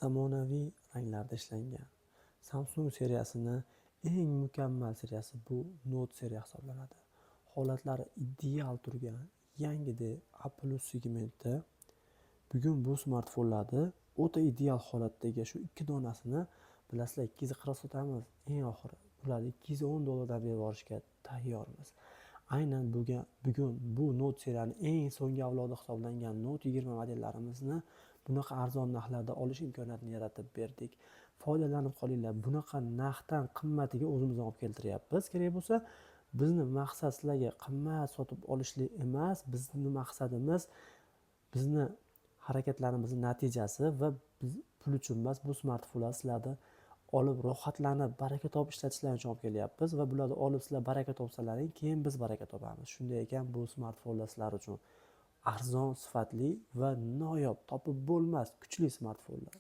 Zamonaviy ranglarda ishlangan Samsung seriyasini eng mukammal seriyasi bu Note seriya hisoblanadi. Holatlari ideal turgan yangi A+ segmenti bugun bu smartfonlarni o'ta ideal holatdagi shu ikki donasini bilasizlar 240 sotamiz. Eng oxiri ularni $210 berib yuborishga tayyormiz. Aynan bugun bu Note seriyaning eng so'nggi avlodi hisoblangan Note 20 modellarimizni bunaqa arzon narxlarda olish imkoniyatini yaratib berdik. Foydalanib qolinglar. Bunaqa narxdan qimmatiga o'zimizni olib keltiryapmiz. Kerak bo'lsa, bizni maqsad sizlarga qimmat sotib olishlik emas, bizni maqsadimiz bizni harakatlarimizning natijasi va biz pul uchun emas, bu smartfonlar sizlarni olib rohatlanib, baraka topib ishlatishlaring uchun olib kelyapmiz va bularni olib sizlar baraka topsalaring, keyin biz baraka topamiz. Shunday ekan, bu smartfonlar sizlar uchun arzon, sifatli va noyob, topib bo'lmas kuchli smartfonlar.